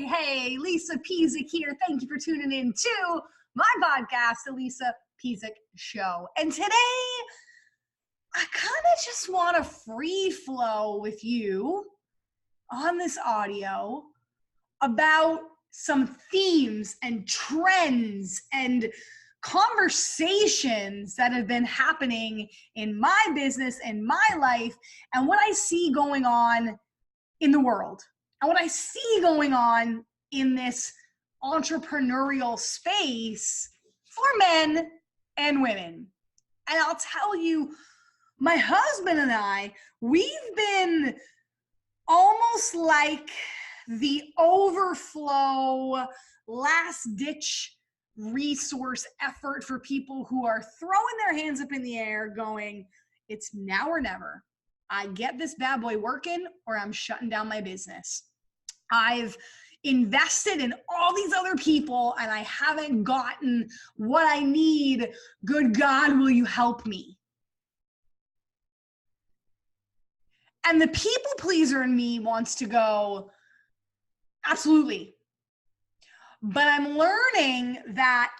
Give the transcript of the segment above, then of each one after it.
Hey, Lisa Pezik here. Thank you for tuning in to my podcast, The Lisa Pezik Show. And today, I kind of just want to free flow with you on this audio about some themes and trends and conversations that have been happening in my business and my life and what I see going on in the world. And what I see going on in this entrepreneurial space for men and women. And I'll tell you, my husband and I, we've been almost like the overflow, last-ditch resource effort for people who are throwing their hands up in the air going, it's now or never. I get this bad boy working or I'm shutting down my business. I've invested in all these other people and I haven't gotten what I need. Good God, will you help me? And the people pleaser in me wants to go, absolutely. But I'm learning that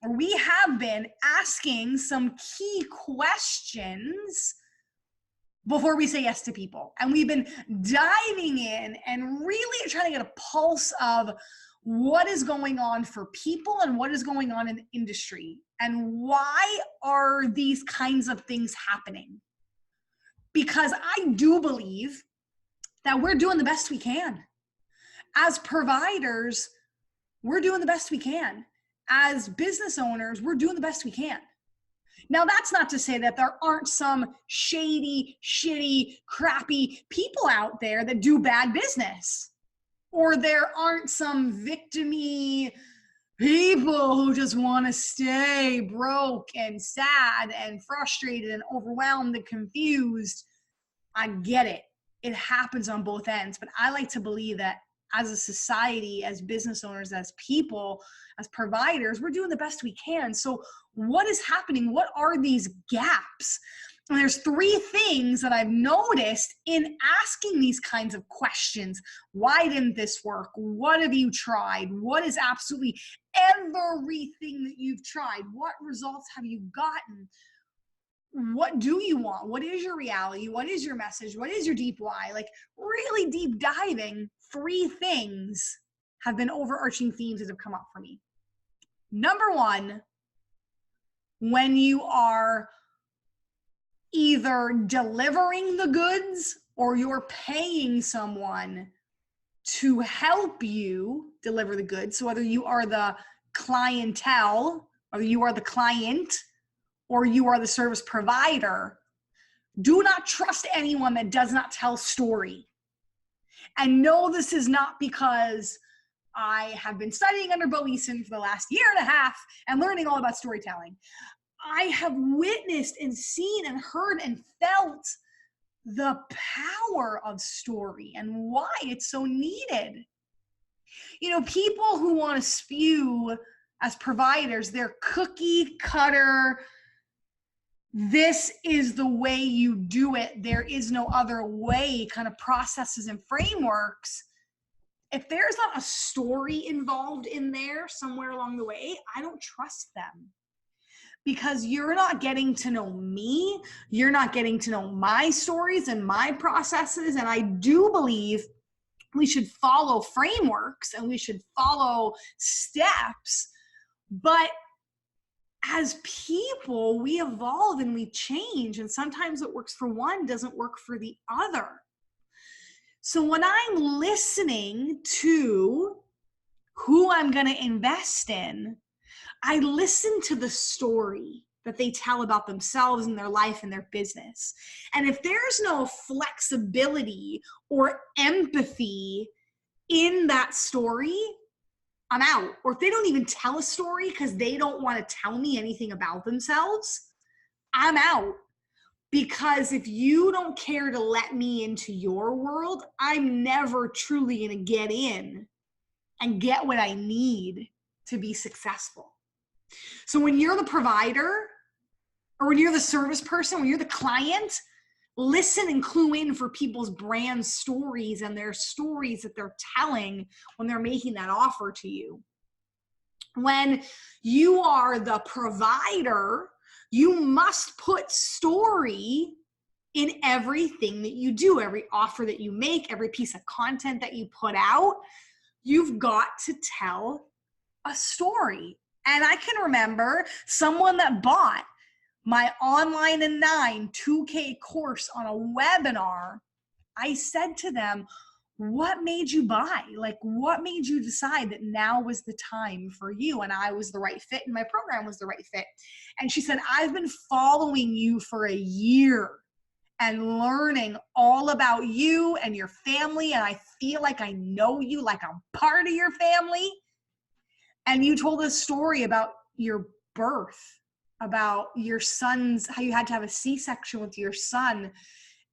we have been asking some key questions before we say yes to people. And we've been diving in and really trying to get a pulse of what is going on for people and what is going on in the industry and why are these kinds of things happening. Because I do believe that we're doing the best we can. As providers, we're doing the best we can. As business owners, we're doing the best we can. Now, that's not to say that there aren't some shady, shitty, crappy people out there that do bad business. Or there aren't some victim-y people who just want to stay broke and sad and frustrated and overwhelmed and confused. I get it. It happens on both ends. But I like to believe that as a society, as business owners, as people, as providers, we're doing the best we can. So what is happening? What are these gaps? And there's three things that I've noticed in asking these kinds of questions. Why didn't this work? What have you tried? What is absolutely everything that you've tried? What results have you gotten? What do you want? What is your reality? What is your message? What is your deep why? Like really deep diving, three things have been overarching themes that have come up for me. Number one, when you are either delivering the goods or you're paying someone to help you deliver the goods. So whether you are the clientele, or you are the client, or you are the service provider, do not trust anyone that does not tell story. And no, this is not because I have been studying under Bo Eason for the last year and a half and learning all about storytelling. I have witnessed and seen and heard and felt the power of story and why it's so needed. You know, people who want to spew as providers, they're cookie cutter, this is the way you do it, there is no other way kind of processes and frameworks. If there's not a story involved in there somewhere along the way, I don't trust them. Because you're not getting to know me, you're not getting to know my stories and my processes, and I do believe we should follow frameworks and we should follow steps, but as people, we evolve and we change, and sometimes what works for one doesn't work for the other. So when I'm listening to who I'm going to invest in, I listen to the story that they tell about themselves and their life and their business. And if there's no flexibility or empathy in that story, I'm out. Or if they don't even tell a story because they don't want to tell me anything about themselves, I'm out. Because if you don't care to let me into your world, I'm never truly going to get in and get what I need to be successful. So when you're the provider, or when you're the service person, when you're the client, listen and clue in for people's brand stories and their stories that they're telling when they're making that offer to you. When you are the provider, you must put story in everything that you do, every offer that you make, every piece of content that you put out. You've got to tell a story. And I can remember someone that bought my online and 2K course on a webinar. I said to them, what made you buy? Like, what made you decide that now was the time for you and I was the right fit and my program was the right fit? And she said, I've been following you for a year and learning all about you and your family, and I feel like I know you, like I'm part of your family. And you told a story about your birth, about your son's, how you had to have a C-section with your son,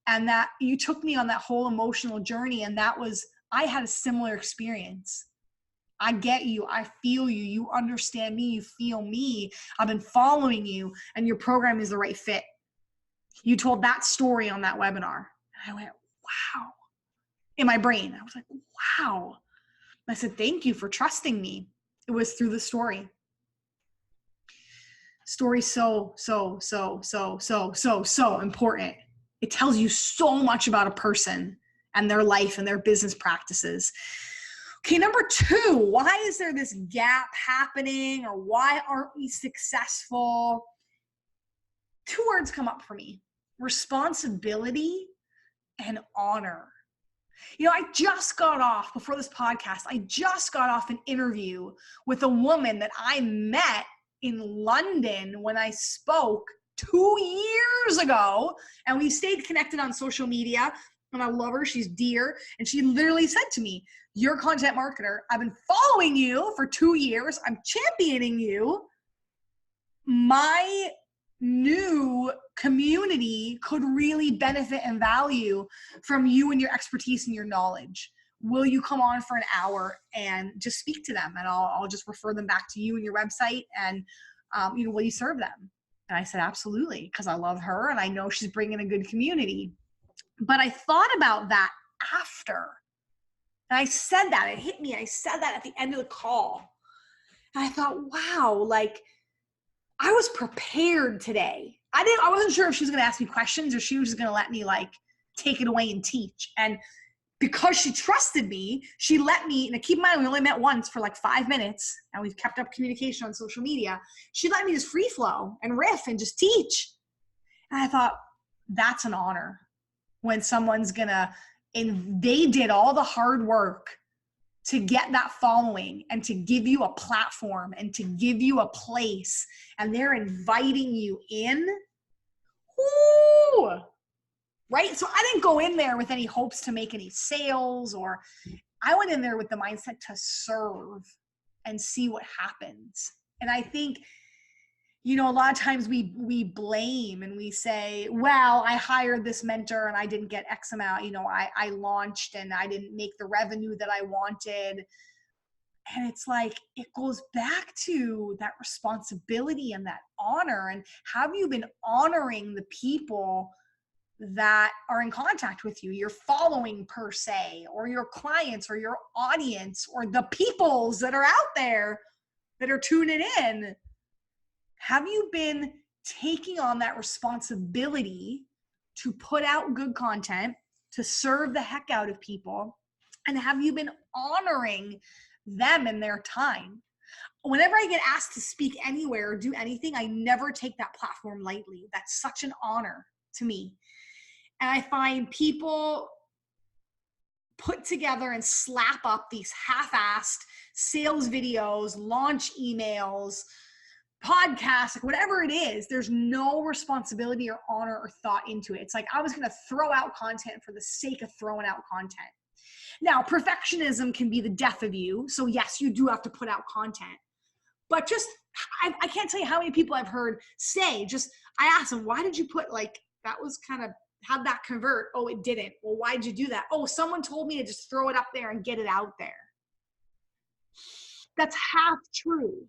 and that you took me on that whole emotional journey. And that was, I had a similar experience. I get you. I feel you. You understand me. You feel me. I've been following you and your program is the right fit. You told that story on that webinar. And I went, wow. In my brain, I was like, wow. And I said, thank you for trusting me. It was through the story. Story so important. It tells you so much about a person and their life and their business practices. Okay, number 2, why is there this gap happening, or why aren't we successful? 2 words come up for me: responsibility and honor. You know, I just got off, before this podcast, I just got off an interview with a woman that I met in London when I spoke 2 years ago, and we stayed connected on social media, and I love her. She's dear. And she literally said to me, you're a content marketer. I've been following you for 2 years. I'm championing you. My new community could really benefit and value from you and your expertise and your knowledge. Will you come on for an hour and just speak to them? And I'll just refer them back to you and your website. And, will you serve them? And I said, absolutely, because I love her and I know she's bringing a good community. But I thought about that after. And I said that, it hit me. I said that at the end of the call. And I thought, wow, like, I was prepared today. I wasn't sure if she was going to ask me questions or she was just going to let me like take it away and teach. And because she trusted me, she let me, and keep in mind, we only met once for like 5 minutes and we've kept up communication on social media. She let me just free flow and riff and just teach. And I thought, that's an honor when someone's and they did all the hard work to get that following and to give you a platform and to give you a place, and they're inviting you in. Ooh, right? So I didn't go in there with any hopes to make any sales, or I went in there with the mindset to serve and see what happens. And I think, a lot of times we blame and we say, well, I hired this mentor and I didn't get X amount. I launched and I didn't make the revenue that I wanted. And it's like, it goes back to that responsibility and that honor. And have you been honoring the people that are in contact with you, your following per se, or your clients or your audience, or the peoples that are out there that are tuning in? Have you been taking on that responsibility to put out good content, to serve the heck out of people? And have you been honoring them and their time? Whenever I get asked to speak anywhere or do anything, I never take that platform lightly. That's such an honor to me. And I find people put together and slap up these half-assed sales videos, launch emails, podcast, like whatever it is, there's no responsibility or honor or thought into it. It's like, I was going to throw out content for the sake of throwing out content. Now, perfectionism can be the death of you. So yes, you do have to put out content, but just, I can't tell you how many people I've heard say, I asked them, why did you put that was kind of, how'd that convert? Oh, it didn't. Well, why'd you do that? Oh, someone told me to just throw it up there and get it out there. That's half true.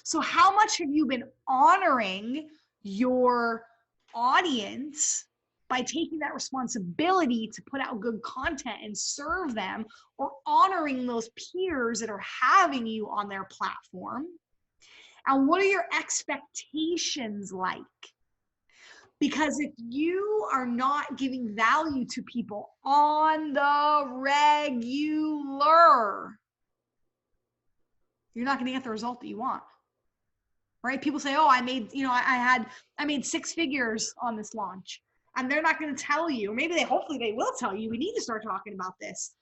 So how much have you been honoring your audience by taking that responsibility to put out good content and serve them, or honoring those peers that are having you on their platform? And what are your expectations like? Because if you are not giving value to people on the regular, you're not going to get the result that you want. Right? People say, oh, I made 6 figures on this launch. And they're not going to tell you, maybe hopefully they will tell you, we need to start talking about this.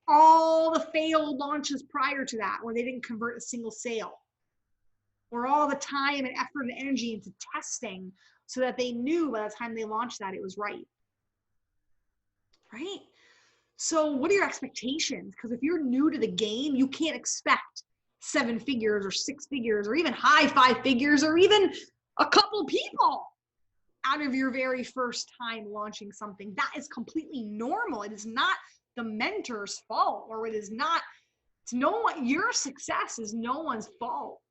All the failed launches prior to that, where they didn't convert a single sale, or all the time and effort and energy into testing so that they knew by the time they launched that it was right. Right? So what are your expectations? Because if you're new to the game, you can't expect 7 figures or 6 figures or even high 5 figures or even a couple people out of your very first time launching something. That is completely normal. It is not the mentor's fault, or it's your success is no one's fault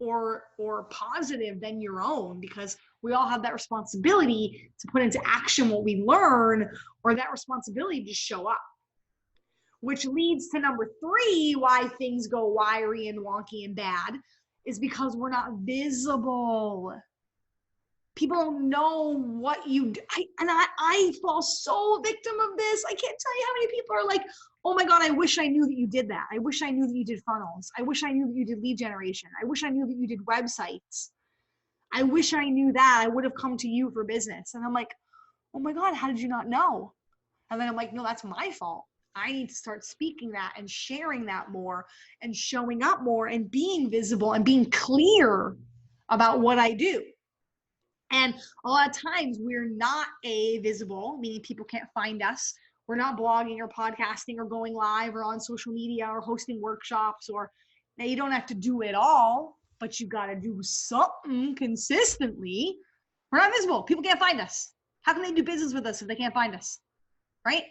or positive than your own, because we all have that responsibility to put into action what we learn, or that responsibility to show up. Which leads to number 3, why things go wiry and wonky and bad, is because we're not visible. People don't know what you do. I fall so victim of this. I can't tell you how many people are like, oh my God, I wish I knew that you did that. I wish I knew that you did funnels. I wish I knew that you did lead generation. I wish I knew that you did websites. I wish I knew that. I would have come to you for business. And I'm like, oh my God, how did you not know? And then I'm like, no, that's my fault. I need to start speaking that and sharing that more and showing up more and being visible and being clear about what I do. And a lot of times we're not visible, meaning people can't find us. We're not blogging or podcasting or going live or on social media or hosting workshops, now you don't have to do it all, but you got to do something consistently. We're not visible. People can't find us. How can they do business with us if they can't find us? Right?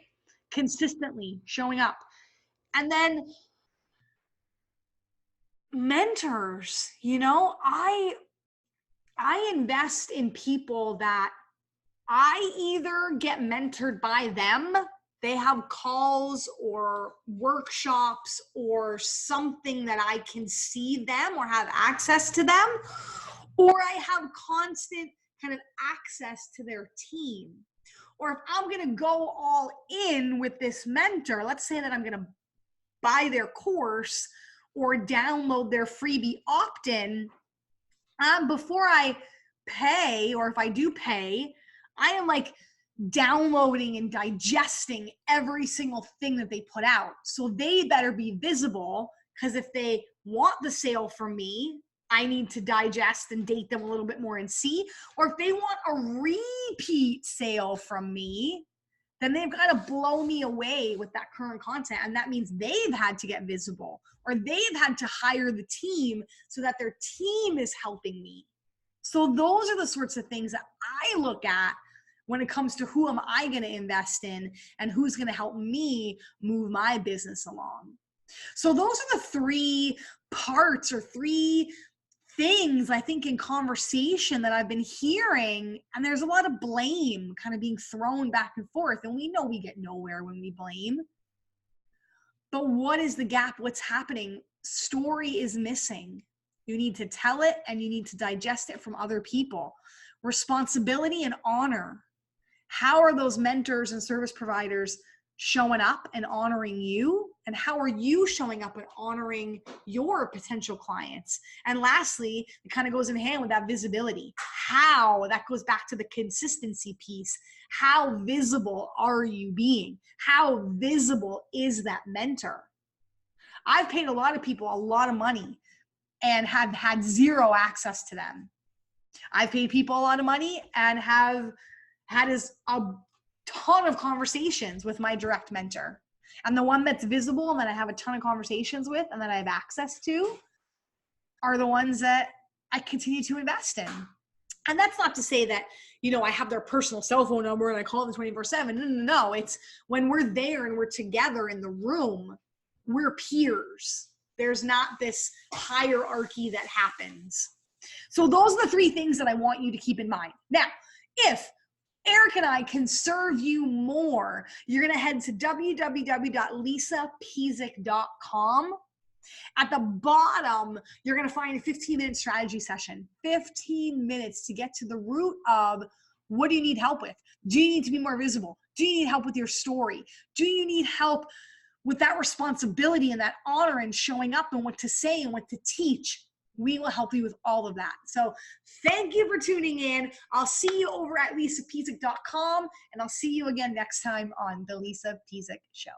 Consistently showing up. And then mentors, I invest in people that I either get mentored by them, they have calls or workshops or something that I can see them or have access to them, or I have constant kind of access to their team. Or if I'm going to go all in with this mentor, let's say that I'm going to buy their course or download their freebie opt-in, before I pay, or if I do pay, I am like downloading and digesting every single thing that they put out. So they better be visible, because if they want the sale from me, I need to digest and date them a little bit more and see. Or if they want a repeat sale from me, then they've got to blow me away with that current content. And that means they've had to get visible, or they've had to hire the team so that their team is helping me. So those are the sorts of things that I look at when it comes to who am I going to invest in and who's going to help me move my business along. So those are the 3 parts or 3 things I think in conversation that I've been hearing, and there's a lot of blame kind of being thrown back and forth, and we know we get nowhere when we blame. But what is the gap? What's happening? Story is missing. You need to tell it, and you need to digest it from other people. Responsibility and honor. How are those mentors and service providers showing up and honoring you? And how are you showing up and honoring your potential clients? And lastly, it kind of goes in hand with that visibility. How? That goes back to the consistency piece. How visible are you being? How visible is that mentor? I've paid a lot of people a lot of money and have had zero access to them. I've paid people a lot of money and have had a ton of conversations with my direct mentor. And the one that's visible and that I have a ton of conversations with and that I have access to are the ones that I continue to invest in. And that's not to say that, I have their personal cell phone number and I call them 24/7. No. It's when we're there and we're together in the room, we're peers. There's not this hierarchy that happens. So those are the 3 things that I want you to keep in mind. Now, if Eric and I can serve you more, you're going to head to www.lisapezik.com. At the bottom, you're going to find a 15-minute strategy session. 15 minutes to get to the root of what do you need help with? Do you need to be more visible? Do you need help with your story? Do you need help with that responsibility and that honor and showing up and what to say and what to teach? We will help you with all of that. So thank you for tuning in. I'll see you over at lisapezik.com, and I'll see you again next time on The Lisa Pezik Show.